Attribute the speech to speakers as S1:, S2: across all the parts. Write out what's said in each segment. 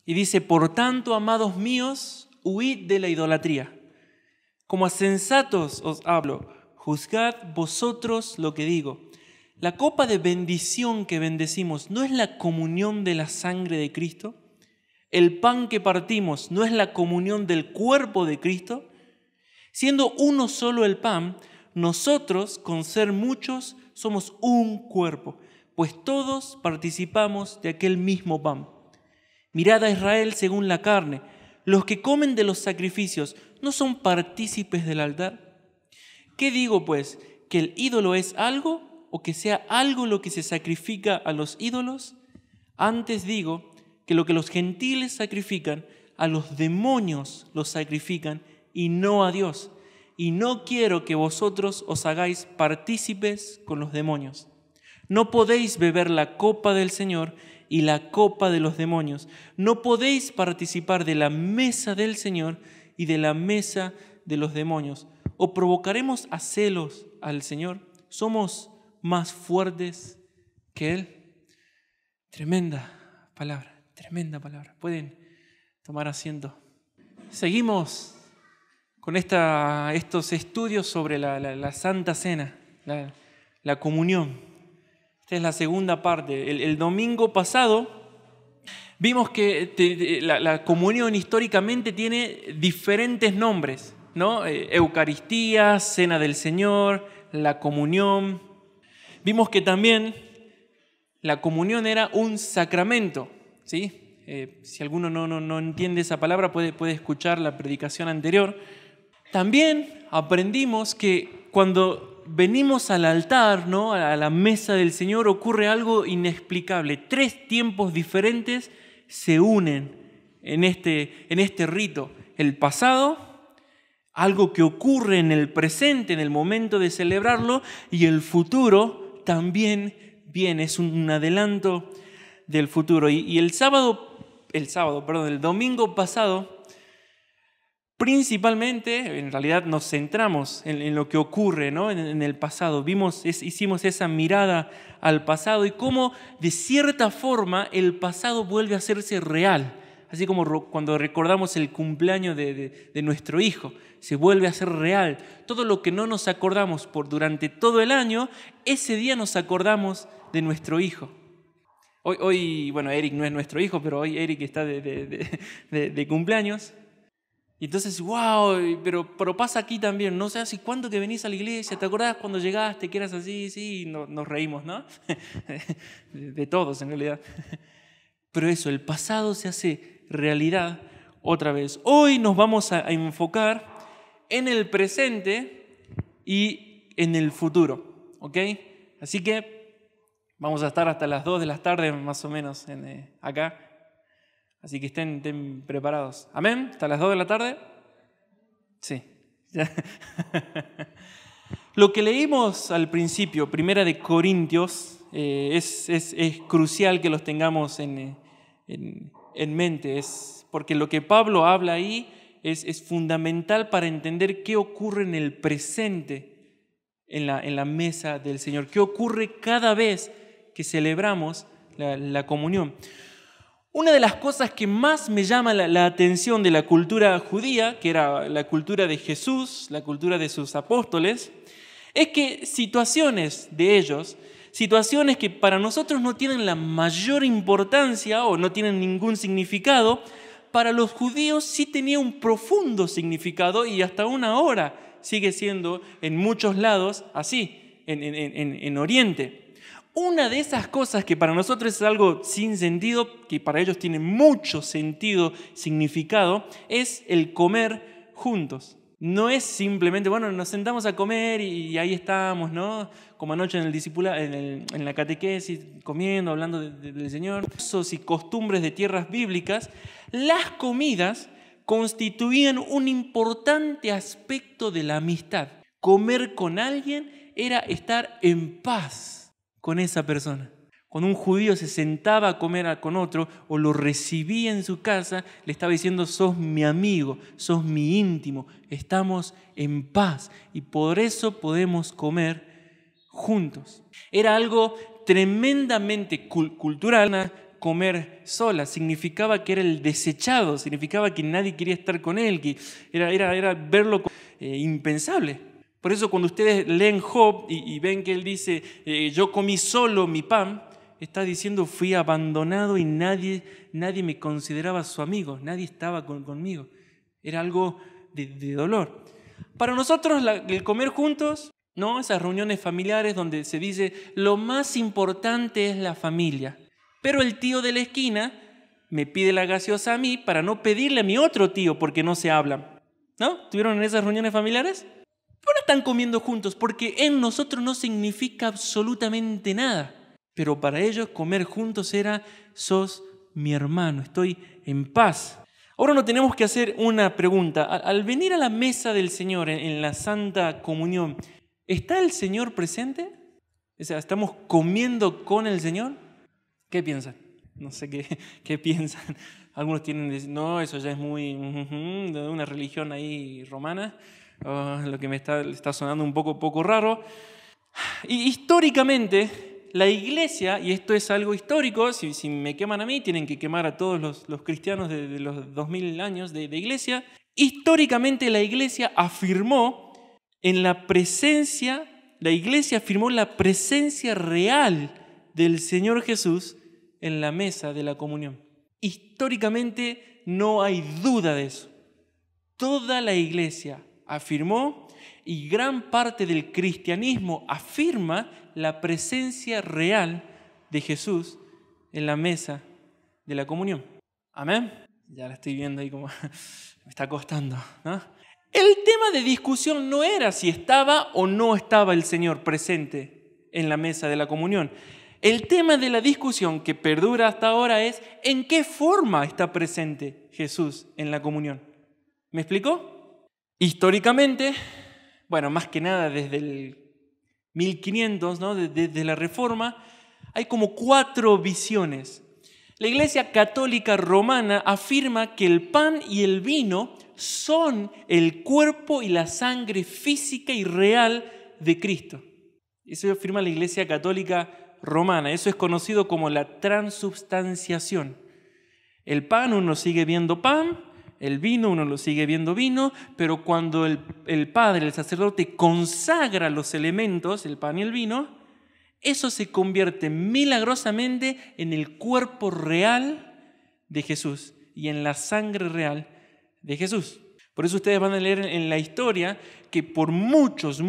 S1: Y dice, por tanto, amados míos, huid de la idolatría. Como a sensatos os hablo, juzgad vosotros lo que digo. La copa de bendición que bendecimos, ¿no es la comunión de la sangre de Cristo? El pan que partimos, ¿no es la comunión del cuerpo de Cristo? Siendo uno solo el pan, nosotros, con ser muchos, somos un cuerpo, pues todos participamos de aquel mismo pan. Mirad a Israel según la carne. Los que comen de los sacrificios, ¿no son partícipes del altar? ¿Qué digo, pues? ¿Que el ídolo es algo o que sea algo lo que se sacrifica a los ídolos? Antes digo que lo que los gentiles sacrifican, a los demonios los sacrifican y no a Dios. Y no quiero que vosotros os hagáis partícipes con los demonios. No podéis beber la copa del Señor y la copa de los demonios. No podéis participar de la mesa del Señor y de la mesa de los demonios. ¿O provocaremos a celos al Señor? ¿Somos más fuertes que Él? Tremenda palabra, tremenda palabra. Pueden tomar asiento. Seguimos con estos estudios sobre la Santa Cena, la comunión. Esta es la segunda parte. El domingo pasado vimos que la comunión históricamente tiene diferentes nombres, ¿no? Eucaristía, Cena del Señor, la comunión. Vimos que también la comunión era un sacramento, ¿sí? Si alguno no entiende esa palabra, puede escuchar la predicación anterior. También aprendimos que cuando venimos al altar, ¿no?, a la mesa del Señor, ocurre algo inexplicable. 3 tiempos diferentes se unen en este rito. El pasado, algo que ocurre en el presente, en el momento de celebrarlo, y el futuro también viene, es un adelanto del futuro. Y el domingo pasado, principalmente, en realidad nos centramos en lo que ocurre, ¿no?, en el pasado. Hicimos esa mirada al pasado y cómo, de cierta forma, el pasado vuelve a hacerse real. Así como cuando recordamos el cumpleaños de nuestro hijo, se vuelve a hacer real. Todo lo que no nos acordamos durante todo el año, ese día nos acordamos de nuestro hijo. Hoy, bueno, Eric no es nuestro hijo, pero hoy Eric está de cumpleaños. Y entonces, wow, pero pasa aquí también, no sé, ¿hace cuánto que venís a la iglesia? ¿Te acordás cuando llegaste que eras así? Sí, nos reímos, ¿no? De todos, en realidad. Pero eso, el pasado se hace realidad otra vez. Hoy nos vamos a enfocar en el presente y en el futuro, ¿ok? Así que vamos a estar hasta las 2 de la tarde, más o menos, acá. Así que estén preparados. ¿Amén? ¿Hasta las 2 de la tarde? Sí. Lo que leímos al principio, 1 de Corintios, es crucial que los tengamos en mente. Porque lo que Pablo habla ahí es fundamental para entender qué ocurre en el presente en la mesa del Señor. ¿Qué ocurre cada vez que celebramos la comunión? Una de las cosas que más me llama la atención de la cultura judía, que era la cultura de Jesús, la cultura de sus apóstoles, es que situaciones de ellos, situaciones que para nosotros no tienen la mayor importancia o no tienen ningún significado, para los judíos sí tenía un profundo significado y hasta una hora sigue siendo en muchos lados así, en Oriente. Una de esas cosas que para nosotros es algo sin sentido, que para ellos tiene mucho sentido, significado, es el comer juntos. No es simplemente, bueno, nos sentamos a comer y ahí estamos, ¿no? Como anoche en el discipulado, en la catequesis, comiendo, hablando del Señor. Usos y costumbres de tierras bíblicas, las comidas constituían un importante aspecto de la amistad. Comer con alguien era estar en paz con esa persona. Cuando un judío se sentaba a comer con otro o lo recibía en su casa, le estaba diciendo: sos mi amigo, sos mi íntimo, estamos en paz y por eso podemos comer juntos. Era algo tremendamente cultural, una comer sola, significaba que era el desechado, significaba que nadie quería estar con él, que era verlo como impensable. Por eso cuando ustedes leen Job y ven que él dice, yo comí solo mi pan, está diciendo, fui abandonado y nadie me consideraba su amigo, nadie estaba conmigo. Era algo de dolor. Para nosotros el comer juntos, ¿no? Esas reuniones familiares donde se dice, lo más importante es la familia. Pero el tío de la esquina me pide la gaseosa a mí para no pedirle a mi otro tío porque no se hablan. ¿No? ¿Tuvieron en esas reuniones familiares? ¿Por qué no están comiendo juntos? Porque en nosotros no significa absolutamente nada. Pero para ellos comer juntos era, sos mi hermano, estoy en paz. Ahora nos tenemos que hacer una pregunta. Al venir a la mesa del Señor en la Santa Comunión, ¿está el Señor presente? O sea, ¿estamos comiendo con el Señor? ¿Qué piensan? No sé qué piensan. Algunos tienen, no, eso ya es muy de una religión ahí romana. Lo que me está sonando un poco raro. Y históricamente, la iglesia, y esto es algo histórico, si me queman a mí, tienen que quemar a todos los cristianos de los 2000 años de iglesia. Históricamente la iglesia afirmó la presencia real del Señor Jesús en la mesa de la comunión. Históricamente no hay duda de eso. Toda la iglesia afirmó y gran parte del cristianismo afirma la presencia real de Jesús en la mesa de la comunión. ¿Amén? Ya la estoy viendo ahí como me está costando, ¿no? El tema de discusión no era si estaba o no estaba el Señor presente en la mesa de la comunión. El tema de la discusión que perdura hasta ahora es en qué forma está presente Jesús en la comunión. ¿Me explicó? Históricamente, bueno, más que nada desde el 1500, ¿no? Desde la Reforma, hay como 4 visiones. La Iglesia Católica Romana afirma que el pan y el vino son el cuerpo y la sangre física y real de Cristo. Eso afirma la Iglesia Católica Romana. Eso es conocido como la transubstanciación. El pan uno sigue viendo pan, el vino uno lo sigue viendo vino, pero cuando el padre, el sacerdote, consagra los elementos, el pan y el vino, eso se convierte milagrosamente en el cuerpo real de Jesús y en la sangre real de Jesús. Por eso ustedes van a leer en la historia que por muchos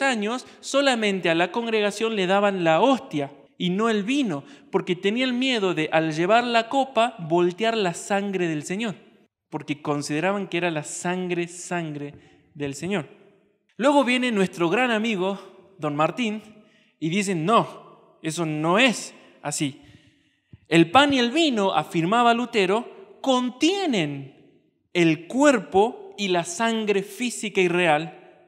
S1: años solamente a la congregación le daban la hostia y no el vino, porque tenían miedo de, al llevar la copa, voltear la sangre del Señor, porque consideraban que era la sangre del Señor. Luego viene nuestro gran amigo, don Martín, y dicen, no, eso no es así. El pan y el vino, afirmaba Lutero, contienen el cuerpo y la sangre física y real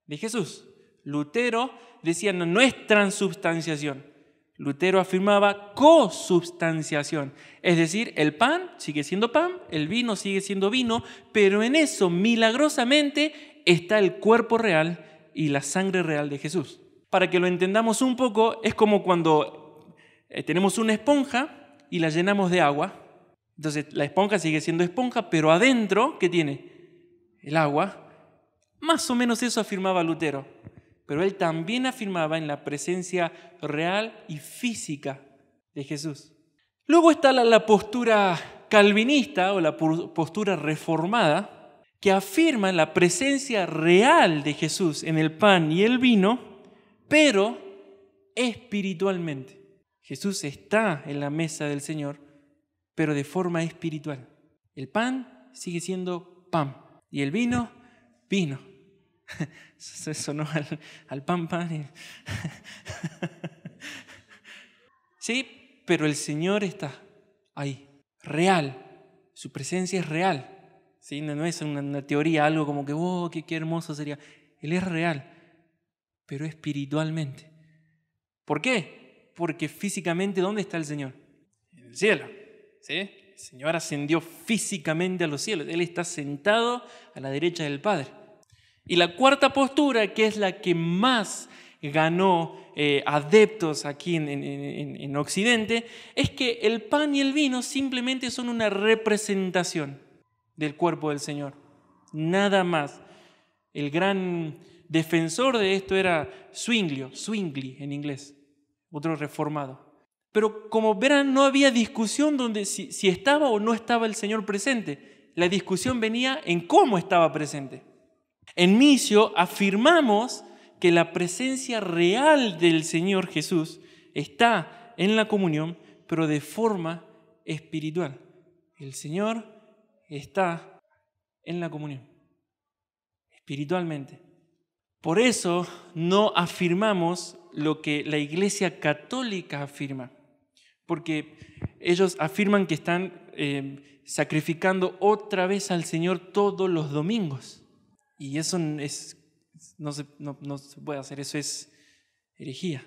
S1: de Jesús. Lutero decía, no es transubstanciación. Lutero afirmaba consubstanciación. Es decir, el pan sigue siendo pan, el vino sigue siendo vino, pero en eso, milagrosamente, está el cuerpo real y la sangre real de Jesús. Para que lo entendamos un poco, es como cuando tenemos una esponja y la llenamos de agua. Entonces la esponja sigue siendo esponja, pero adentro, ¿qué tiene? El agua. Más o menos eso afirmaba Lutero. Pero él también afirmaba en la presencia real y física de Jesús. Luego está la postura calvinista o la postura reformada, que afirma la presencia real de Jesús en el pan y el vino, pero espiritualmente. Jesús está en la mesa del Señor, pero de forma espiritual. El pan sigue siendo pan y el vino, vino. Eso sonó al pan. Sí, pero el Señor está ahí, real. Su presencia es real. ¿Sí? No es una teoría, algo como que, qué hermoso sería. Él es real, pero espiritualmente. ¿Por qué? Porque físicamente, ¿dónde está el Señor? En el cielo. ¿Sí? El Señor ascendió físicamente a los cielos. Él está sentado a la derecha del Padre. Y la cuarta postura, que es la que más ganó adeptos aquí en Occidente, es que el pan y el vino simplemente son una representación del cuerpo del Señor, nada más. El gran defensor de esto era Zwingli en inglés, otro reformado. Pero como verán, no había discusión donde si estaba o no estaba el Señor presente. La discusión venía en cómo estaba presente. En Missio afirmamos que la presencia real del Señor Jesús está en la comunión, pero de forma espiritual. El Señor está en la comunión, espiritualmente. Por eso no afirmamos lo que la Iglesia Católica afirma, porque ellos afirman que están sacrificando otra vez al Señor todos los domingos. Y eso no se puede hacer, eso es herejía.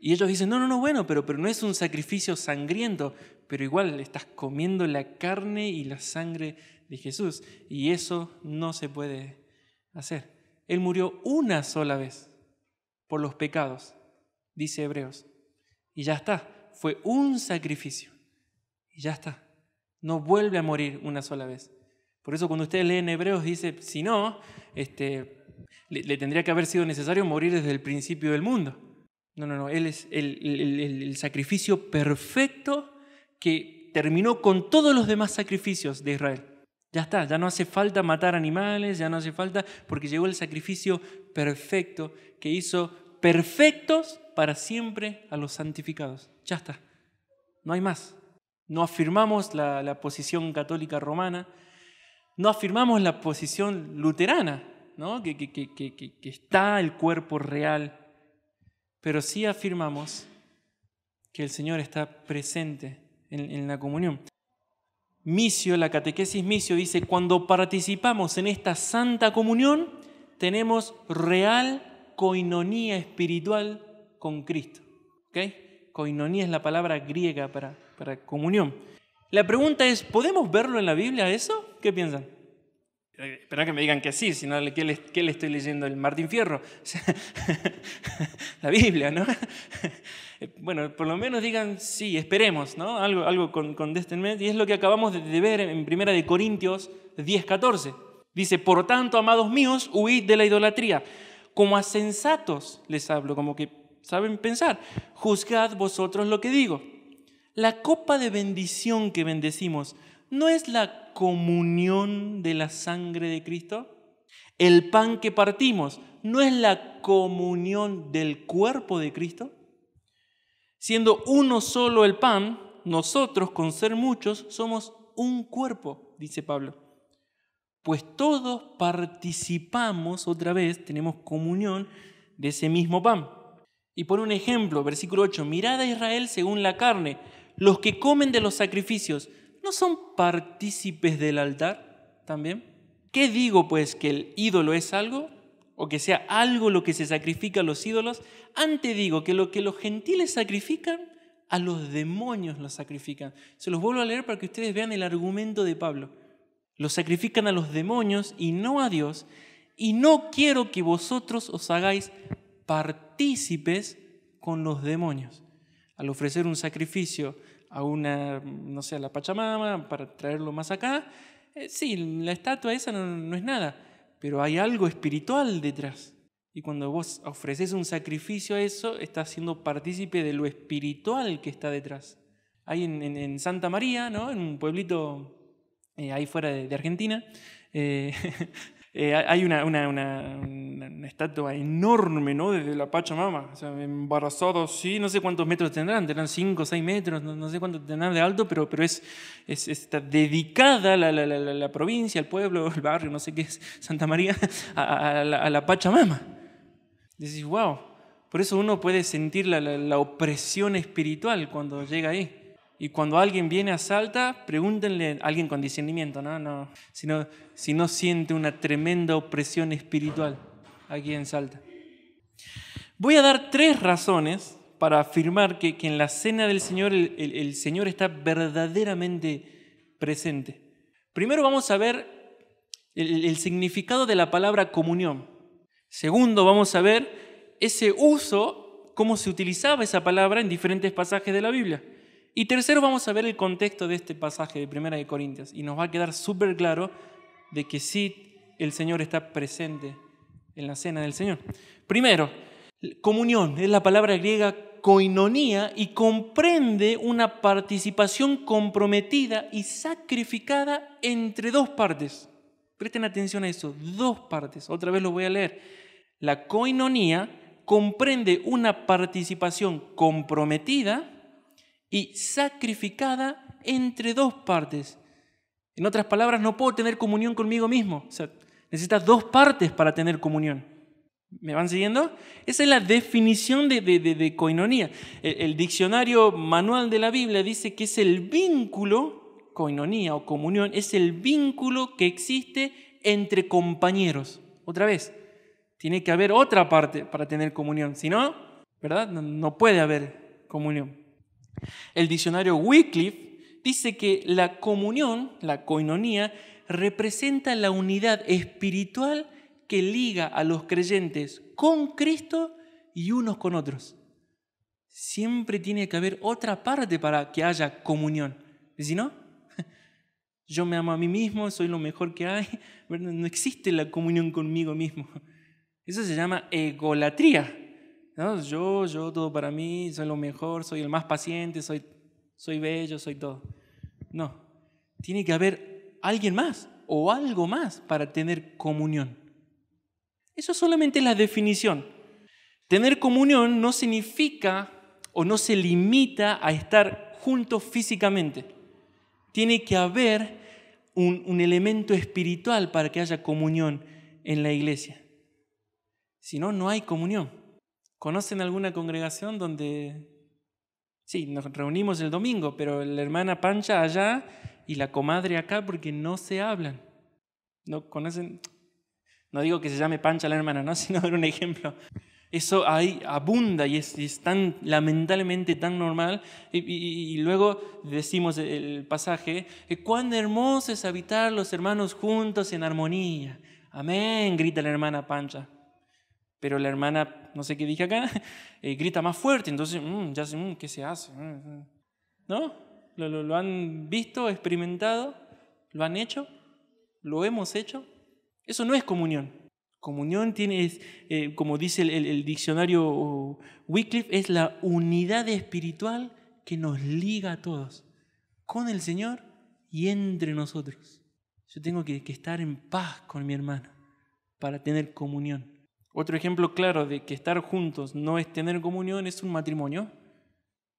S1: Y ellos dicen, no, bueno, pero no es un sacrificio sangriento, pero igual estás comiendo la carne y la sangre de Jesús. Y eso no se puede hacer. Él murió una sola vez por los pecados, dice Hebreos. Y ya está, fue un sacrificio. Y ya está, no vuelve a morir una sola vez. Por eso cuando ustedes leen Hebreos dice, si no, le tendría que haber sido necesario morir desde el principio del mundo. No, Él es el sacrificio perfecto que terminó con todos los demás sacrificios de Israel. Ya está, ya no hace falta matar animales, ya no hace falta, porque llegó el sacrificio perfecto que hizo perfectos para siempre a los santificados. Ya está, no hay más. No afirmamos la posición católica romana, no afirmamos la posición luterana, ¿no? que está el cuerpo real, pero sí afirmamos que el Señor está presente en la comunión. Missio, la catequesis Missio dice, cuando participamos en esta santa comunión, tenemos real coinonía espiritual con Cristo. ¿Okay? Coinonía es la palabra griega para comunión. La pregunta es, ¿podemos verlo en la Biblia eso? ¿Qué piensan? Espera que me digan que sí, si no, ¿qué le estoy leyendo? ¿El Martín Fierro? La Biblia, ¿no? Bueno, por lo menos digan sí, esperemos, ¿no? Algo con déstenme. Y es lo que acabamos de ver en 1 Corintios 10:14. Dice, por tanto, amados míos, huid de la idolatría. Como a sensatos les hablo, como que saben pensar. Juzgad vosotros lo que digo. La copa de bendición que bendecimos, ¿no es la comunión de la sangre de Cristo? El pan que partimos, ¿no es la comunión del cuerpo de Cristo? Siendo uno solo el pan, nosotros, con ser muchos, somos un cuerpo, dice Pablo. Pues todos participamos, otra vez, tenemos comunión de ese mismo pan. Y por un ejemplo, versículo 8, mirad a Israel según la carne, los que comen de los sacrificios, ¿no son partícipes del altar también? ¿Qué digo pues? ¿Que el ídolo es algo? ¿O que sea algo lo que se sacrifica a los ídolos? Antes digo que lo que los gentiles sacrifican, a los demonios los sacrifican. Se los vuelvo a leer para que ustedes vean el argumento de Pablo. Los sacrifican a los demonios y no a Dios, y no quiero que vosotros os hagáis partícipes con los demonios. Al ofrecer un sacrificio a a la Pachamama, para traerlo más acá, sí, la estatua esa no es nada, pero hay algo espiritual detrás. Y cuando vos ofreces un sacrificio a eso, estás siendo partícipe de lo espiritual que está detrás. Hay en Santa María, ¿no? En un pueblito ahí fuera de Argentina, hay una estatua enorme, ¿no? De la Pachamama, o sea, embarazada, sí, no sé cuántos metros tendrán 5 o 6 metros, no sé cuánto tendrán de alto, pero está dedicada la provincia, el pueblo, el barrio, no sé qué es, Santa María, a la Pachamama. Decís, wow, por eso uno puede sentir la opresión espiritual cuando llega ahí. Y cuando alguien viene a Salta, pregúntenle a alguien con discernimiento, ¿no? Si no siente una tremenda opresión espiritual aquí en Salta. Voy a dar 3 razones para afirmar que en la cena del Señor el Señor está verdaderamente presente. Primero vamos a ver el significado de la palabra comunión. Segundo, vamos a ver ese uso, cómo se utilizaba esa palabra en diferentes pasajes de la Biblia. Y tercero, vamos a ver el contexto de este pasaje de 1 de Corintios. Y nos va a quedar súper claro de que sí, el Señor está presente en la cena del Señor. Primero, comunión es la palabra griega koinonía y comprende una participación comprometida y sacrificada entre dos partes. Presten atención a eso, dos partes. Otra vez lo voy a leer. La koinonía comprende una participación comprometida y sacrificada entre dos partes. En otras palabras, no puedo tener comunión conmigo mismo. O sea, necesitas dos partes para tener comunión. ¿Me van siguiendo? Esa es la definición de koinonía. El diccionario manual de la Biblia dice que es el vínculo, koinonía o comunión, es el vínculo que existe entre compañeros. Otra vez, tiene que haber otra parte para tener comunión. Si no, ¿verdad? No puede haber comunión. El diccionario Wycliffe dice que la comunión, la koinonía, representa la unidad espiritual que liga a los creyentes con Cristo y unos con otros. Siempre tiene que haber otra parte para que haya comunión. ¿Y si no? Yo me amo a mí mismo, soy lo mejor que hay. No existe la comunión conmigo mismo. Eso se llama egolatría. ¿No? Yo, todo para mí, soy lo mejor, soy el más paciente, soy bello, soy todo. No, tiene que haber alguien más o algo más para tener comunión. Eso solamente es la definición. Tener comunión no significa o no se limita a estar juntos físicamente. Tiene que haber un elemento espiritual para que haya comunión en la iglesia. Si no, no hay comunión. ¿Conocen alguna congregación donde, sí, nos reunimos el domingo, pero la hermana Pancha allá y la comadre acá porque no se hablan? ¿No conocen? No digo que se llame Pancha la hermana, ¿no? Sino dar un ejemplo. Eso ahí abunda y es tan, lamentablemente tan normal. Y luego decimos el pasaje, cuán hermoso es habitar los hermanos juntos en armonía. Amén, grita la hermana Pancha. Pero la hermana, no sé qué dije acá, grita más fuerte, entonces ya sé, ¿qué se hace? ¿No? ¿Lo han visto, experimentado? ¿Lo han hecho? ¿Lo hemos hecho? Eso no es comunión. Comunión tiene, como dice el diccionario Wycliffe, es la unidad espiritual que nos liga a todos, con el Señor y entre nosotros. Yo tengo que estar en paz con mi hermano para tener comunión. Otro ejemplo claro de que estar juntos no es tener comunión es un matrimonio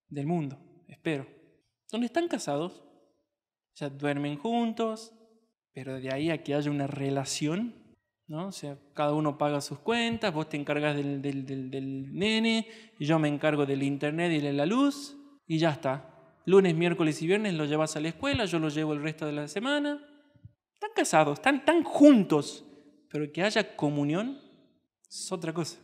S1: del mundo, espero. Donde están casados, ya duermen juntos, pero de ahí a que haya una relación, ¿no? O sea, cada uno paga sus cuentas, vos te encargas del nene, y yo me encargo del internet y de la luz, y ya está. Lunes, miércoles y viernes lo llevas a la escuela, yo lo llevo el resto de la semana. Están casados, están juntos, pero que haya comunión es otra cosa.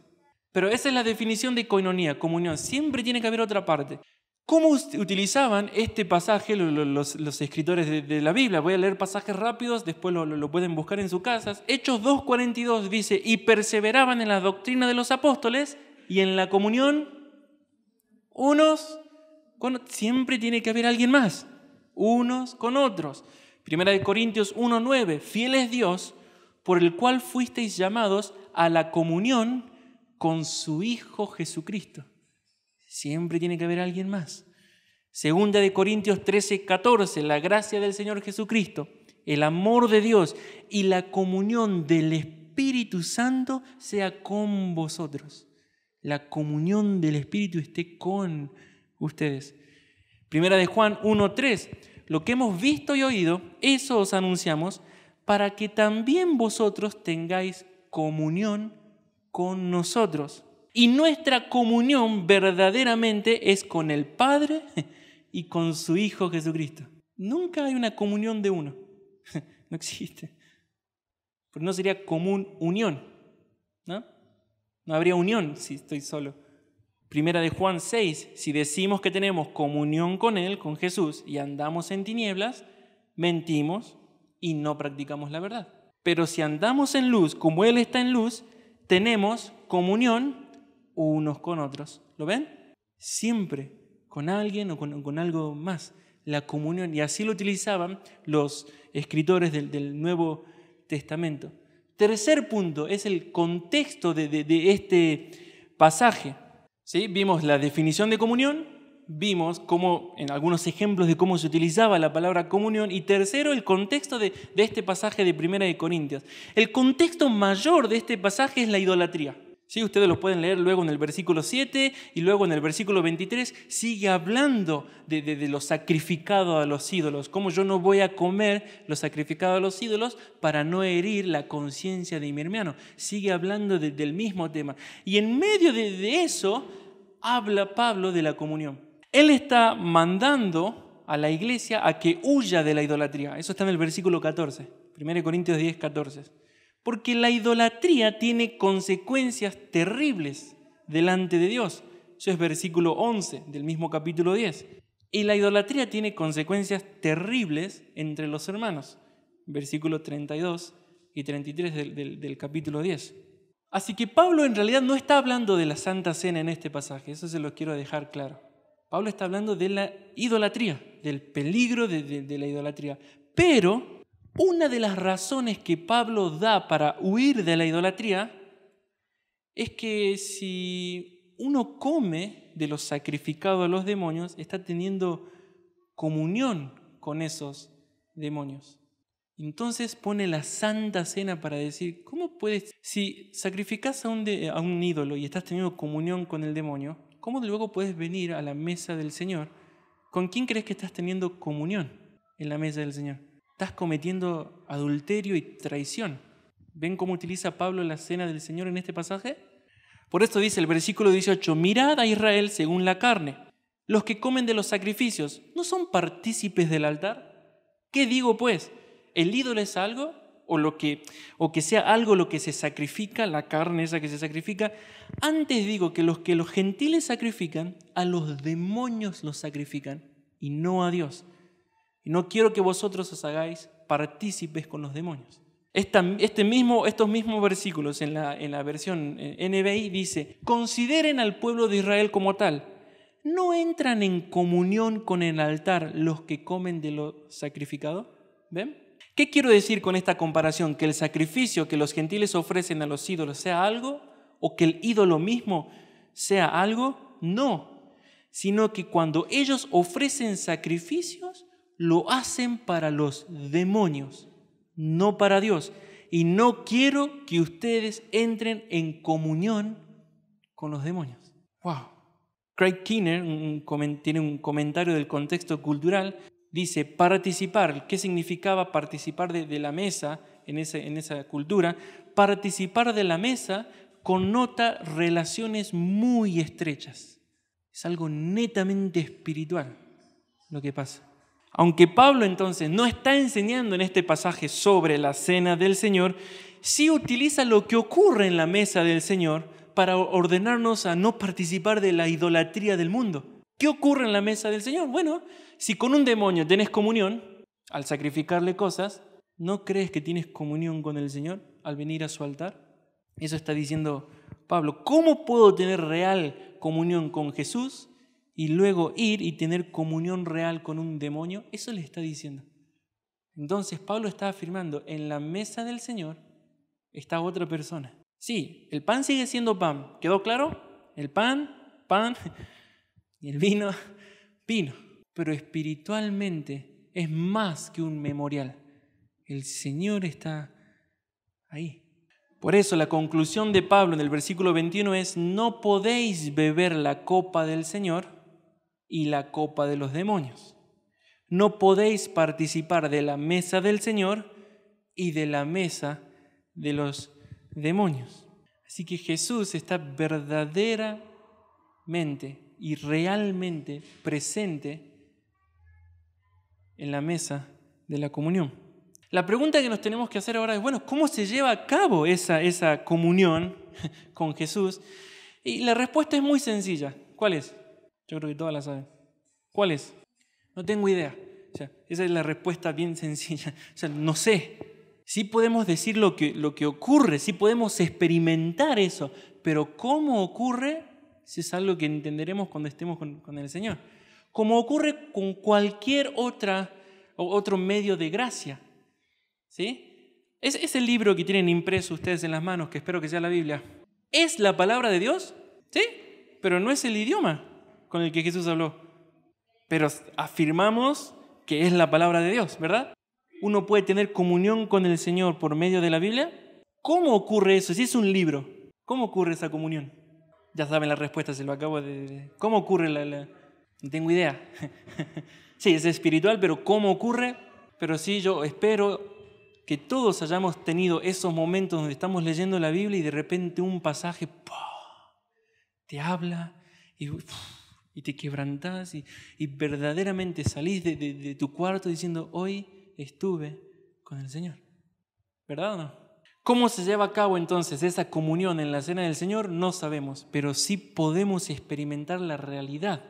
S1: Pero esa es la definición de koinonía, comunión. Siempre tiene que haber otra parte. ¿Cómo utilizaban este pasaje los escritores de la Biblia? Voy a leer pasajes rápidos, después lo pueden buscar en sus casas. Hechos 2:42 dice, y perseveraban en la doctrina de los apóstoles y en la comunión unos con otros. Siempre tiene que haber alguien más, unos con otros. 1 Corintios 1:9, fiel es Dios, por el cual fuisteis llamados a la comunión con su Hijo Jesucristo. Siempre tiene que haber alguien más. 2 Corintios 13:14, la gracia del Señor Jesucristo, el amor de Dios y la comunión del Espíritu Santo sea con vosotros. La comunión del Espíritu esté con ustedes. 1 Juan 1:3, lo que hemos visto y oído, eso os anunciamos, para que también vosotros tengáis comunión con nosotros. Y nuestra comunión verdaderamente es con el Padre y con su Hijo Jesucristo. Nunca hay una comunión de uno. No existe. Porque no sería común unión, ¿no? No habría unión si estoy solo. 1 Juan 6, si decimos que tenemos comunión con Él, con Jesús, y andamos en tinieblas, mentimos y no practicamos la verdad. Pero si andamos en luz como Él está en luz, tenemos comunión unos con otros. ¿Lo ven? Siempre con alguien o con algo más. La comunión. Y así lo utilizaban los escritores del Nuevo Testamento. Tercer punto es el contexto de este pasaje. ¿Sí? Vimos la definición de comunión, vimos cómo, en algunos ejemplos de cómo se utilizaba la palabra comunión, y tercero, el contexto de este pasaje de 1 de Corintios. El contexto mayor de este pasaje es la idolatría. ¿Sí? Ustedes lo pueden leer luego en el versículo 7 y luego en el versículo 23, sigue hablando de lo sacrificado a los ídolos, cómo yo no voy a comer lo sacrificado a los ídolos para no herir la conciencia de mi hermano. Sigue hablando del mismo tema. Y en medio de eso habla Pablo de la comunión. Él está mandando a la iglesia a que huya de la idolatría. Eso está en el versículo 14, 1 Corintios 10, 14. Porque la idolatría tiene consecuencias terribles delante de Dios. Eso es versículo 11 del mismo capítulo 10. Y la idolatría tiene consecuencias terribles entre los hermanos. Versículo 32 y 33 del capítulo 10. Así que Pablo en realidad no está hablando de la Santa Cena en este pasaje. Eso se lo quiero dejar claro. Pablo está hablando de la idolatría, del peligro de la idolatría. Pero una de las razones que Pablo da para huir de la idolatría es que si uno come de lo sacrificado a los demonios, está teniendo comunión con esos demonios. Entonces pone la Santa Cena para decir, ¿cómo puedes, si sacrificas a un ídolo y estás teniendo comunión con el demonio, ¿cómo luego puedes venir a la mesa del Señor? ¿Con quién crees que estás teniendo comunión en la mesa del Señor? Estás cometiendo adulterio y traición. ¿Ven cómo utiliza Pablo la cena del Señor en este pasaje? Por esto dice el versículo 18, mirad a Israel según la carne. Los que comen de los sacrificios, ¿no son partícipes del altar? ¿Qué digo pues? ¿El ídolo es algo? O que sea algo lo que se sacrifica, la carne esa que se sacrifica. Antes digo que los gentiles sacrifican, a los demonios los sacrifican y no a Dios. Y no quiero que vosotros os hagáis partícipes con los demonios. Estos mismos versículos en la versión NBI dice, consideren al pueblo de Israel como tal. ¿No entran en comunión con el altar los que comen de lo sacrificado? ¿Ven? ¿Qué quiero decir con esta comparación? ¿Que el sacrificio que los gentiles ofrecen a los ídolos sea algo? ¿O que el ídolo mismo sea algo? No, sino que cuando ellos ofrecen sacrificios, lo hacen para los demonios, no para Dios. Y no quiero que ustedes entren en comunión con los demonios. ¡Wow! Craig Keener tiene un comentario del contexto cultural. Dice, participar. ¿Qué significaba participar de la mesa en esa cultura? Participar de la mesa connota relaciones muy estrechas. Es algo netamente espiritual lo que pasa. Aunque Pablo entonces no está enseñando en este pasaje sobre la cena del Señor, sí utiliza lo que ocurre en la mesa del Señor para ordenarnos a no participar de la idolatría del mundo. ¿Qué ocurre en la mesa del Señor? Bueno, si con un demonio tenés comunión al sacrificarle cosas, ¿no crees que tienes comunión con el Señor al venir a su altar? Eso está diciendo Pablo. ¿Cómo puedo tener real comunión con Jesús y luego ir y tener comunión real con un demonio? Eso le está diciendo. Entonces Pablo está afirmando, en la mesa del Señor está otra persona. Sí, el pan sigue siendo pan. ¿Quedó claro? El pan, y el vino. Pero espiritualmente es más que un memorial. El Señor está ahí. Por eso la conclusión de Pablo en el versículo 21 es, no podéis beber la copa del Señor y la copa de los demonios. No podéis participar de la mesa del Señor y de la mesa de los demonios. Así que Jesús está verdaderamente y realmente presente en la mesa de la comunión. La pregunta que nos tenemos que hacer ahora es, bueno, ¿cómo se lleva a cabo esa comunión con Jesús? Y la respuesta es muy sencilla. ¿Cuál es? Yo creo que todas la saben. ¿Cuál es? No tengo idea. O sea, esa es la respuesta bien sencilla. O sea, no sé. Sí podemos decir lo que ocurre, sí podemos experimentar eso, Pero ¿cómo ocurre? Eso es algo que entenderemos cuando estemos con el Señor. Como ocurre con cualquier otro medio de gracia. ¿Sí? Es el libro que tienen impreso ustedes en las manos, que espero que sea la Biblia. ¿Es la palabra de Dios? Sí, pero no es el idioma con el que Jesús habló. Pero afirmamos que es la palabra de Dios, ¿verdad? Uno puede tener comunión con el Señor por medio de la Biblia. ¿Cómo ocurre eso? Si es un libro, ¿cómo ocurre esa comunión? Ya saben la respuesta, se lo acabo de... ¿Cómo ocurre No tengo idea. Sí, es espiritual, pero ¿cómo ocurre? Pero sí, yo espero que todos hayamos tenido esos momentos donde estamos leyendo la Biblia y de repente un pasaje te habla y te quebrantás y verdaderamente salís de tu cuarto diciendo, hoy estuve con el Señor. ¿Verdad o no? ¿Cómo se lleva a cabo entonces esa comunión en la cena del Señor? No sabemos, pero sí podemos experimentar la realidad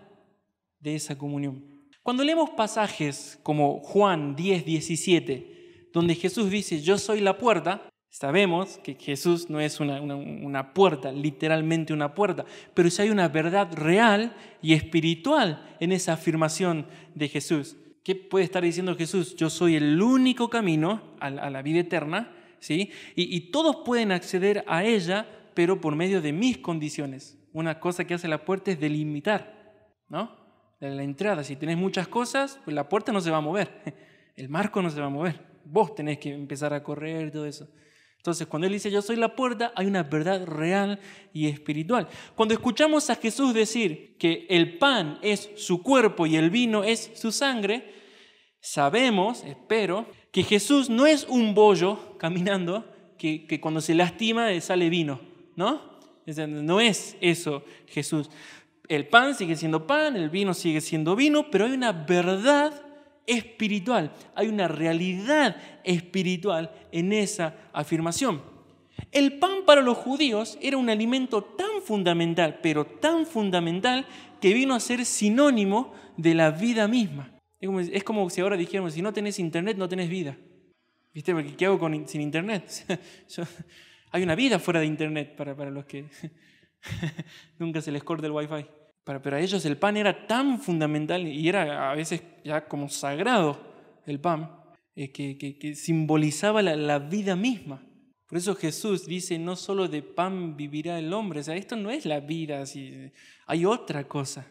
S1: de esa comunión. Cuando leemos pasajes como Juan 10:17, donde Jesús dice, yo soy la puerta, sabemos que Jesús no es una puerta, literalmente una puerta, pero sí hay una verdad real y espiritual en esa afirmación de Jesús. ¿Qué puede estar diciendo Jesús? Yo soy el único camino a la vida eterna, ¿sí? Y todos pueden acceder a ella, pero por medio de mis condiciones. Una cosa que hace la puerta es delimitar, ¿no? La entrada. Si tenés muchas cosas, pues la puerta no se va a mover. El marco no se va a mover. Vos tenés que empezar a correr y todo eso. Entonces, cuando Él dice yo soy la puerta, hay una verdad real y espiritual. Cuando escuchamos a Jesús decir que el pan es su cuerpo y el vino es su sangre, sabemos, espero, que Jesús no es un bollo caminando que cuando se lastima sale vino, ¿no? No es eso Jesús. El pan sigue siendo pan, el vino sigue siendo vino, pero hay una verdad espiritual, hay una realidad espiritual en esa afirmación. El pan para los judíos era un alimento tan fundamental, pero tan fundamental, que vino a ser sinónimo de la vida misma. Es como si ahora dijéramos, si no tenés internet, no tenés vida. ¿Viste? Porque ¿qué hago sin internet? Hay una vida fuera de internet para los que nunca se les corta el wifi. Para ellos el pan era tan fundamental y era a veces ya como sagrado el pan, que simbolizaba la vida misma. Por eso Jesús dice, no solo de pan vivirá el hombre. O sea, esto no es la vida, así, hay otra cosa,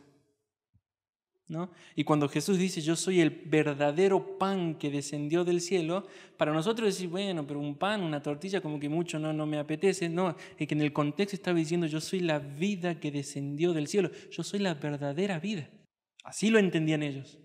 S1: ¿no? Y cuando Jesús dice, yo soy el verdadero pan que descendió del cielo, para nosotros decir, bueno, pero un pan, una tortilla, como que mucho no me apetece. No, es que en el contexto estaba diciendo, yo soy la vida que descendió del cielo. Yo soy la verdadera vida. Así lo entendían ellos.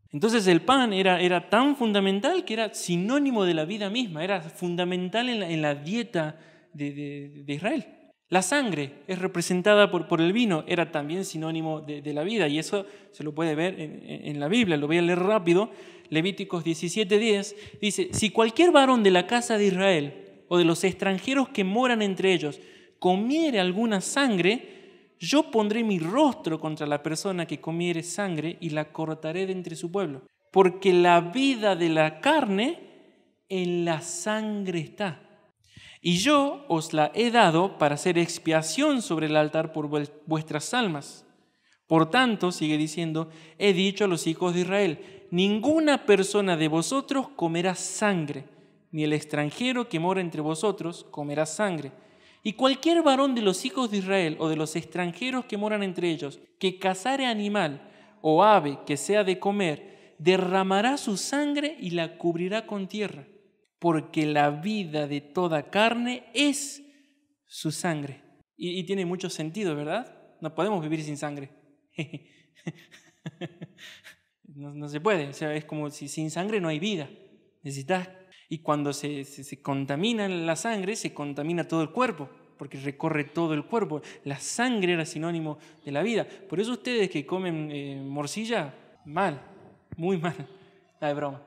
S1: Entonces el pan era tan fundamental que era sinónimo de la vida misma, era fundamental en la dieta de Israel. La sangre es representada por el vino, era también sinónimo de la vida, y eso se lo puede ver en la Biblia. Lo voy a leer rápido. Levíticos 17:10 dice, si cualquier varón de la casa de Israel o de los extranjeros que moran entre ellos comiere alguna sangre, yo pondré mi rostro contra la persona que comiere sangre y la cortaré de entre su pueblo. Porque la vida de la carne en la sangre está. Y yo os la he dado para hacer expiación sobre el altar por vuestras almas. Por tanto, sigue diciendo, he dicho a los hijos de Israel, ninguna persona de vosotros comerá sangre, ni el extranjero que mora entre vosotros comerá sangre. Y cualquier varón de los hijos de Israel o de los extranjeros que moran entre ellos, que cazare animal o ave que sea de comer, derramará su sangre y la cubrirá con tierra, porque la vida de toda carne es su sangre. Y tiene mucho sentido, ¿verdad? No podemos vivir sin sangre. No se puede, o sea, es como si sin sangre no hay vida. Necesitas. Y cuando se contamina la sangre, se contamina todo el cuerpo, porque recorre todo el cuerpo. La sangre era sinónimo de la vida. Por eso ustedes que comen morcilla, mal, muy mal. Es broma.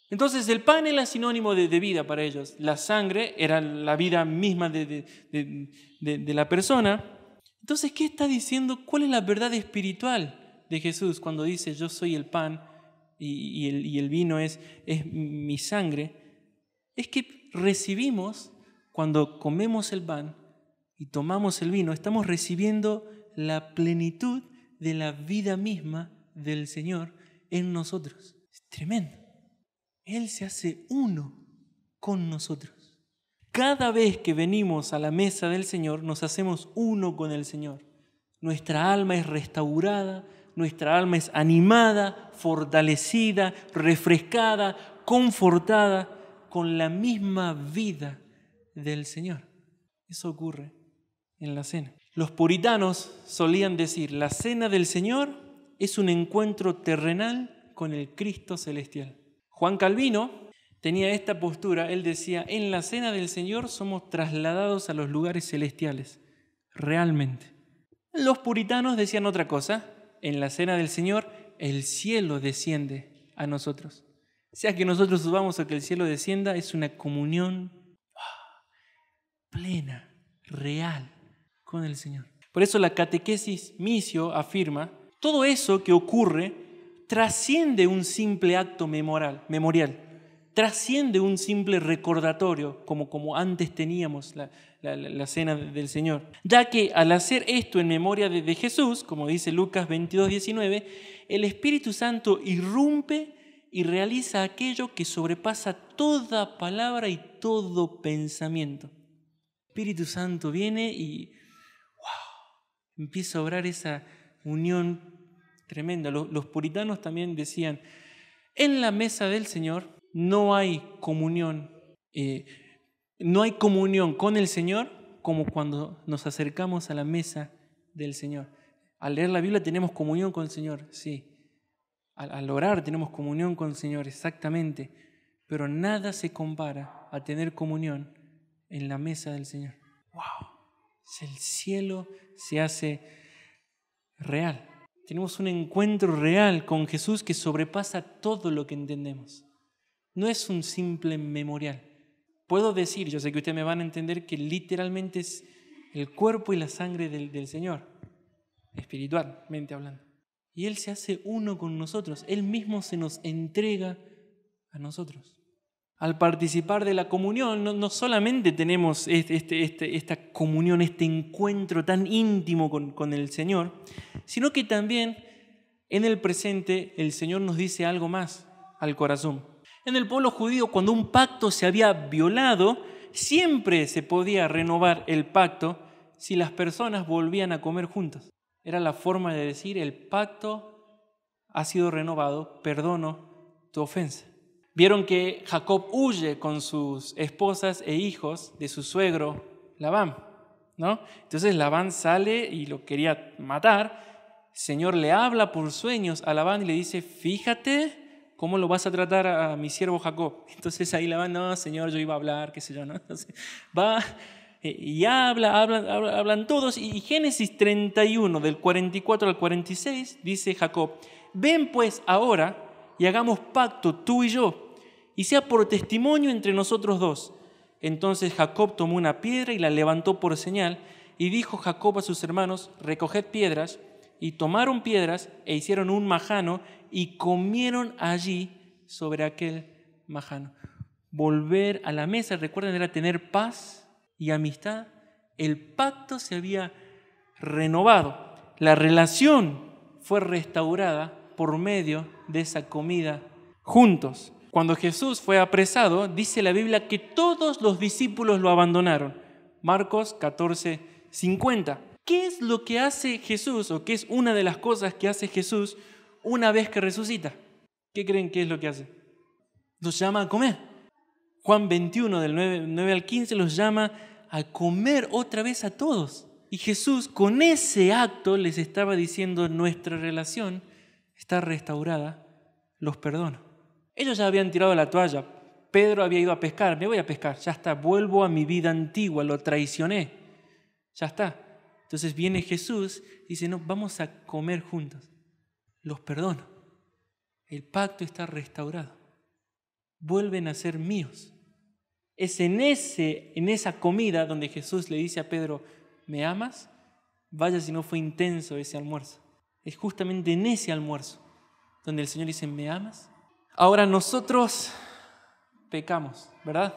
S1: Entonces el pan era sinónimo de vida para ellos. La sangre era la vida misma de la persona. Entonces, ¿qué está diciendo? ¿Cuál es la verdad espiritual de Jesús cuando dice yo soy el pan y el vino es mi sangre? Es que recibimos, cuando comemos el pan, y tomamos el vino, estamos recibiendo la plenitud de la vida misma del Señor en nosotros. Es tremendo. Él se hace uno con nosotros. Cada vez que venimos a la mesa del Señor, nos hacemos uno con el Señor. Nuestra alma es restaurada, nuestra alma es animada, fortalecida, refrescada, confortada con la misma vida del Señor. Eso ocurre en la cena. Los puritanos solían decir, la cena del Señor es un encuentro terrenal con el Cristo celestial. Juan Calvino tenía esta postura, él decía, en la cena del Señor somos trasladados a los lugares celestiales, realmente. Los puritanos decían otra cosa, en la cena del Señor el cielo desciende a nosotros. Sea que nosotros subamos o que el cielo descienda, es una comunión plena, real con el Señor. Por eso la catequesis Missio afirma, todo eso que ocurre trasciende un simple acto memorial, trasciende un simple recordatorio, como antes teníamos la cena del Señor. Ya que al hacer esto en memoria de Jesús, como dice Lucas 22:19, el Espíritu Santo irrumpe y realiza aquello que sobrepasa toda palabra y todo pensamiento. El Espíritu Santo viene y empieza a obrar esa unión tremenda. Los puritanos también decían, en la mesa del Señor no hay comunión con el Señor como cuando nos acercamos a la mesa del Señor. Al leer la Biblia tenemos comunión con el Señor, sí. Al orar tenemos comunión con el Señor, exactamente. Pero nada se compara a tener comunión en la mesa del Señor. ¡Wow! El cielo se hace real. Tenemos un encuentro real con Jesús que sobrepasa todo lo que entendemos. No es un simple memorial. Puedo decir, yo sé que ustedes me van a entender, que literalmente es el cuerpo y la sangre del Señor, espiritualmente hablando. Y Él se hace uno con nosotros. Él mismo se nos entrega a nosotros. Al participar de la comunión, no solamente tenemos esta comunión, este encuentro tan íntimo con el Señor, sino que también en el presente el Señor nos dice algo más al corazón. En el pueblo judío, cuando un pacto se había violado, siempre se podía renovar el pacto si las personas volvían a comer juntas. Era la forma de decir, el pacto ha sido renovado, perdono tu ofensa. Vieron que Jacob huye con sus esposas e hijos de su suegro Labán, ¿no? Entonces Labán sale y lo quería matar. El Señor le habla por sueños a Labán y le dice, fíjate cómo lo vas a tratar a mi siervo Jacob. Entonces ahí Labán, no, Señor, yo iba a hablar, qué sé yo, ¿no? Entonces va y hablan todos. Y Génesis 31, del 44 al 46, dice Jacob, ven pues ahora y hagamos pacto tú y yo, y sea por testimonio entre nosotros dos. Entonces Jacob tomó una piedra y la levantó por señal, y dijo Jacob a sus hermanos, recoged piedras, y tomaron piedras e hicieron un majano, y comieron allí sobre aquel majano. Volver a la mesa, recuerden, era tener paz y amistad. El pacto se había renovado, la relación fue restaurada por medio de esa comida juntos. Cuando Jesús fue apresado, dice la Biblia que todos los discípulos lo abandonaron. Marcos 14:50. ¿Qué es lo que hace Jesús, o qué es una de las cosas que hace Jesús una vez que resucita? ¿Qué creen que es lo que hace? Los llama a comer. Juan 21, del 9 al 15, los llama a comer otra vez a todos. Y Jesús con ese acto les estaba diciendo, nuestra relación está restaurada, los perdono. Ellos ya habían tirado la toalla. Pedro había ido a pescar, me voy a pescar, ya está, vuelvo a mi vida antigua, lo traicioné, ya está. Entonces viene Jesús y dice, no, vamos a comer juntos, los perdono. El pacto está restaurado, vuelven a ser míos. Es en esa comida donde Jesús le dice a Pedro, ¿me amas? Vaya si no fue intenso ese almuerzo. Es justamente en ese almuerzo donde el Señor dice, ¿me amas? Ahora nosotros pecamos, ¿verdad?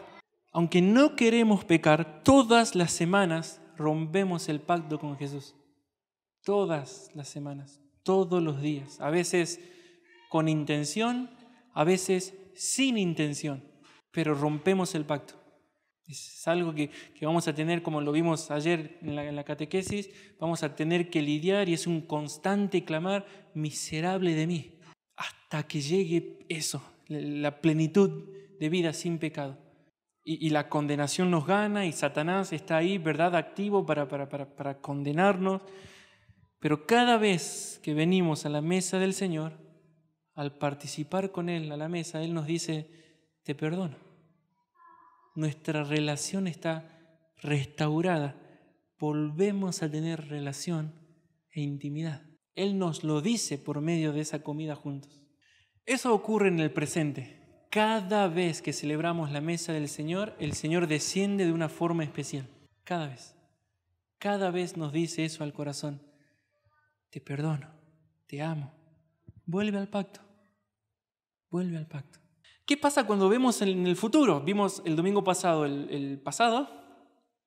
S1: Aunque no queremos pecar, todas las semanas rompemos el pacto con Jesús. Todas las semanas, todos los días, a veces con intención, a veces sin intención, pero rompemos el pacto. Es algo que vamos a tener, como lo vimos ayer en la catequesis, vamos a tener que lidiar y es un constante clamar, miserable de mí, hasta que llegue eso, la plenitud de vida sin pecado. Y la condenación nos gana y Satanás está ahí, ¿verdad?, activo para condenarnos. Pero cada vez que venimos a la mesa del Señor, al participar con Él a la mesa, Él nos dice, te perdono. Nuestra relación está restaurada. Volvemos a tener relación e intimidad. Él nos lo dice por medio de esa comida juntos. Eso ocurre en el presente. Cada vez que celebramos la mesa del Señor, el Señor desciende de una forma especial. Cada vez. Cada vez nos dice eso al corazón. Te perdono, te amo. Vuelve al pacto. Vuelve al pacto. ¿Qué pasa cuando vemos en el futuro? Vimos el domingo pasado el pasado,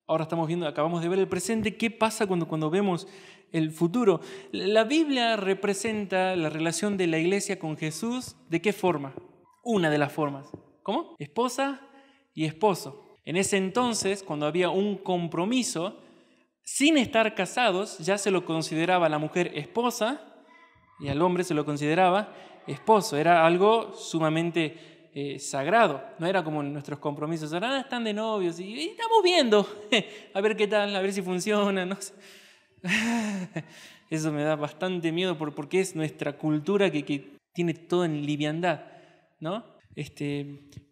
S1: ahora acabamos de ver el presente. ¿Qué pasa cuando vemos el futuro? La Biblia representa la relación de la iglesia con Jesús. ¿De qué forma? Una de las formas. ¿Cómo? Esposa y esposo. En ese entonces, cuando había un compromiso, sin estar casados, ya se lo consideraba a la mujer esposa y al hombre se lo consideraba esposo. Era algo sumamente sagrado. No era como en nuestros compromisos. Ahora están de novios y estamos viendo a ver qué tal, a ver si funciona. No sé. Eso me da bastante miedo porque es nuestra cultura que tiene todo en liviandad, ¿no?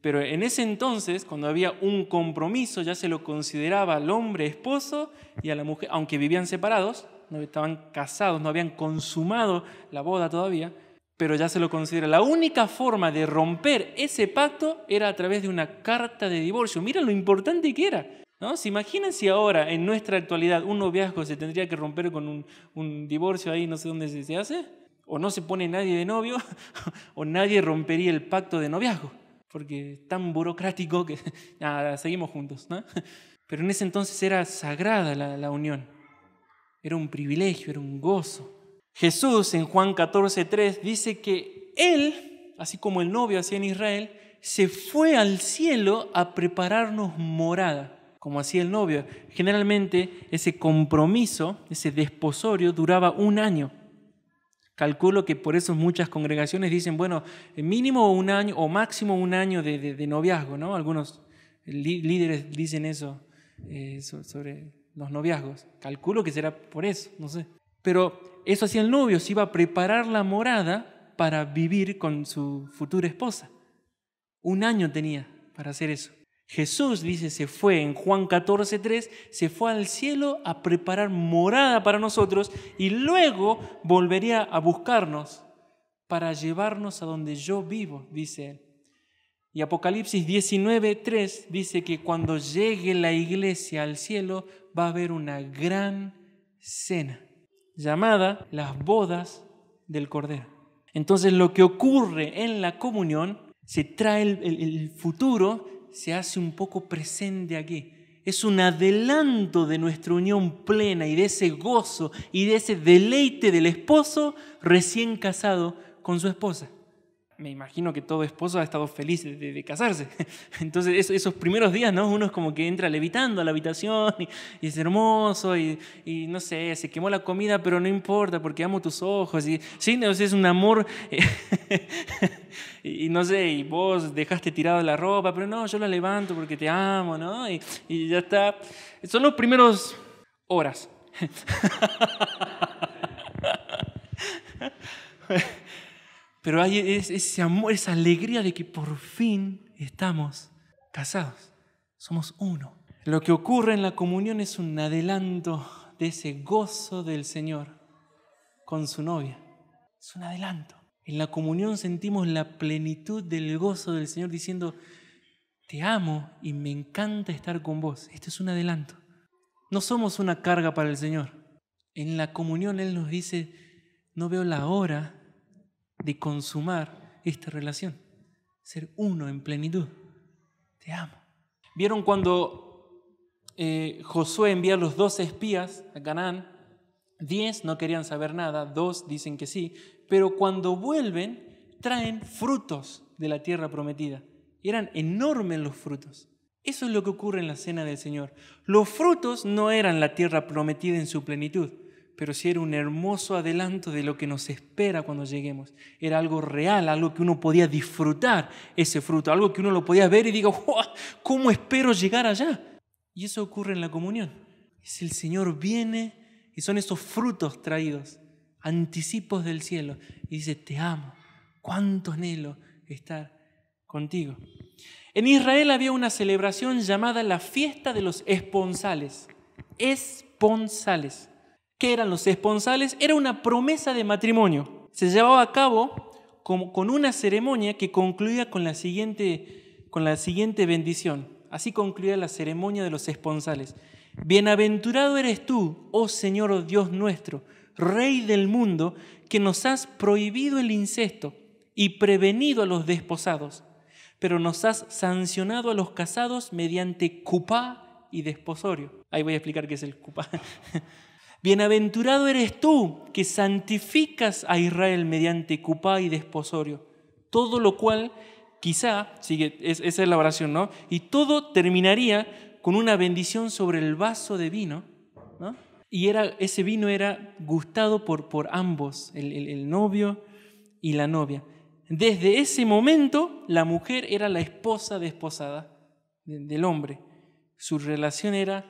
S1: Pero en ese entonces, cuando había un compromiso, ya se lo consideraba al hombre esposo y a la mujer, aunque vivían separados, no estaban casados, no habían consumado la boda todavía, pero ya se lo considera. La única forma de romper ese pacto era a través de una carta de divorcio. Mira lo importante que era, ¿no? ¿Se imaginan si ahora, en nuestra actualidad, un noviazgo se tendría que romper con un divorcio ahí, no sé dónde se hace? O no se pone nadie de novio, o nadie rompería el pacto de noviazgo, porque es tan burocrático que nada, seguimos juntos, ¿no? Pero en ese entonces era sagrada la unión. Era un privilegio, era un gozo. Jesús en Juan 14:3 dice que Él, así como el novio hacía en Israel, se fue al cielo a prepararnos morada, como hacía el novio. Generalmente ese compromiso, ese desposorio duraba 1 año. Calculo que por eso muchas congregaciones dicen, bueno, mínimo 1 año o máximo 1 año de noviazgo, ¿no? Algunos líderes dicen eso sobre los noviazgos. Calculo que será por eso, no sé. Pero eso hacía el novio, se iba a preparar la morada para vivir con su futura esposa. 1 año tenía para hacer eso. Jesús, dice, se fue en Juan 14:3, se fue al cielo a preparar morada para nosotros y luego volvería a buscarnos para llevarnos a donde yo vivo, dice él. Y Apocalipsis 19:3 dice que cuando llegue la iglesia al cielo va a haber una gran cena llamada las bodas del Cordero. Entonces lo que ocurre en la comunión, se trae el futuro, se hace un poco presente aquí. Es un adelanto de nuestra unión plena y de ese gozo y de ese deleite del esposo recién casado con su esposa. Me imagino que todo esposo ha estado feliz de casarse. Entonces esos primeros días, ¿no? Uno es como que entra levitando a la habitación y es hermoso y no sé, se quemó la comida, pero no importa porque amo tus ojos. Y, sí, es un amor y no sé, y vos dejaste tirada la ropa, pero no, yo la levanto porque te amo, ¿no? Y ya está. Son los primeros horas. Pero hay ese amor, esa alegría de que por fin estamos casados. Somos uno. Lo que ocurre en la comunión es un adelanto de ese gozo del Señor con su novia. Es un adelanto. En la comunión sentimos la plenitud del gozo del Señor diciendo, te amo y me encanta estar con vos. Esto es un adelanto. No somos una carga para el Señor. En la comunión Él nos dice, no veo la hora de consumar esta relación, ser uno en plenitud. Te amo. ¿Vieron cuando Josué envía a los 12 espías a Canaán. 10 no querían saber nada, 2 dicen que sí, pero cuando vuelven traen frutos de la tierra prometida. Eran enormes los frutos. Eso es lo que ocurre en la cena del Señor. Los frutos no eran la tierra prometida en su plenitud, pero sí era un hermoso adelanto de lo que nos espera cuando lleguemos. Era algo real, algo que uno podía disfrutar ese fruto, algo que uno lo podía ver y diga, ¡wow! ¿Cómo espero llegar allá? Y eso ocurre en la comunión. Es el Señor viene y son esos frutos traídos, anticipos del cielo. Y dice, te amo, cuánto anhelo estar contigo. En Israel había una celebración llamada la fiesta de los esponsales. Esponsales. ¿Qué eran los esponsales? Era una promesa de matrimonio. Se llevaba a cabo con una ceremonia que concluía con la siguiente bendición. Así concluía la ceremonia de los esponsales. Bienaventurado eres tú, oh Señor Dios nuestro, Rey del mundo, que nos has prohibido el incesto y prevenido a los desposados, pero nos has sancionado a los casados mediante cupá y desposorio. Ahí voy a explicar qué es el cupá. Bienaventurado eres tú, que santificas a Israel mediante cupá y desposorio. Todo lo cual, quizá, esa es la oración, ¿no? Y todo terminaría con una bendición sobre el vaso de vino, ¿no? Y ese vino era gustado por ambos, el novio y la novia. Desde ese momento, la mujer era la esposa desposada del hombre. Su relación era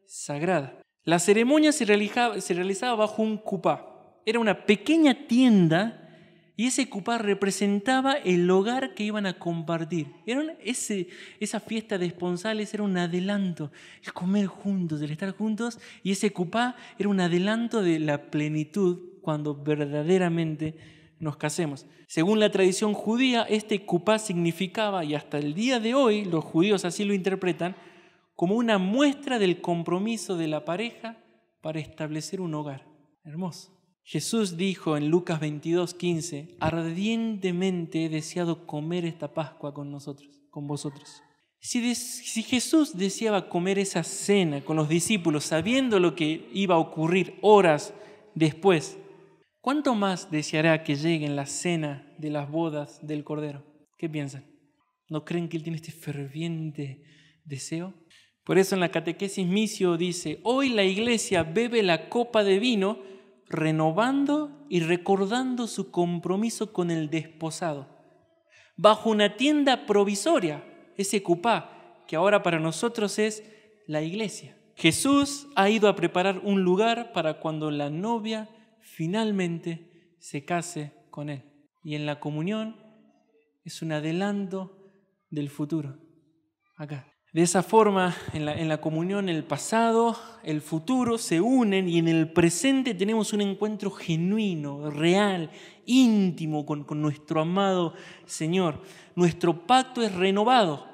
S1: sagrada. La ceremonia se realizaba bajo un cupá. Era una pequeña tienda y ese cupá representaba el hogar que iban a compartir. Esa fiesta de esponsales era un adelanto, el comer juntos, el estar juntos, y ese cupá era un adelanto de la plenitud cuando verdaderamente nos casemos. Según la tradición judía, este cupá significaba, y hasta el día de hoy los judíos así lo interpretan, como una muestra del compromiso de la pareja para establecer un hogar. Hermoso. Jesús dijo en Lucas 22:15, ardientemente he deseado comer esta Pascua con vosotros. Si Jesús deseaba comer esa cena con los discípulos, sabiendo lo que iba a ocurrir horas después, ¿cuánto más deseará que llegue la cena de las bodas del Cordero? ¿Qué piensan? ¿No creen que Él tiene este ferviente deseo? Por eso en la catequesis Missio dice, hoy la Iglesia bebe la copa de vino renovando y recordando su compromiso con el desposado. Bajo una tienda provisoria, ese cupá, que ahora para nosotros es la Iglesia. Jesús ha ido a preparar un lugar para cuando la novia finalmente se case con Él. Y en la comunión es un adelanto del futuro, acá. De esa forma, en la comunión, el pasado, el futuro se unen y en el presente tenemos un encuentro genuino, real, íntimo con nuestro amado Señor. Nuestro pacto es renovado.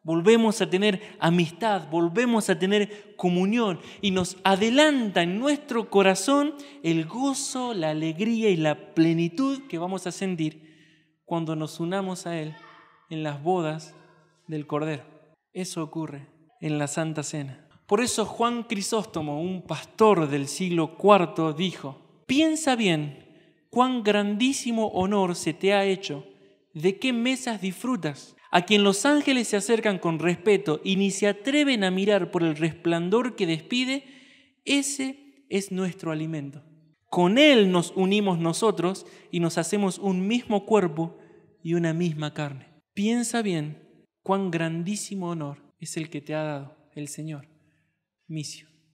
S1: Volvemos a tener amistad, volvemos a tener comunión y nos adelanta en nuestro corazón el gozo, la alegría y la plenitud que vamos a sentir cuando nos unamos a Él en las bodas del Cordero. Eso ocurre en la Santa Cena. Por eso Juan Crisóstomo, un pastor del siglo IV, dijo, piensa bien cuán grandísimo honor se te ha hecho, de qué mesas disfrutas, a quien los ángeles se acercan con respeto y ni se atreven a mirar por el resplandor que despide, ese es nuestro alimento. Con Él nos unimos nosotros y nos hacemos un mismo cuerpo y una misma carne. Piensa bien cuán grandísimo honor es el que te ha dado el Señor. Missio.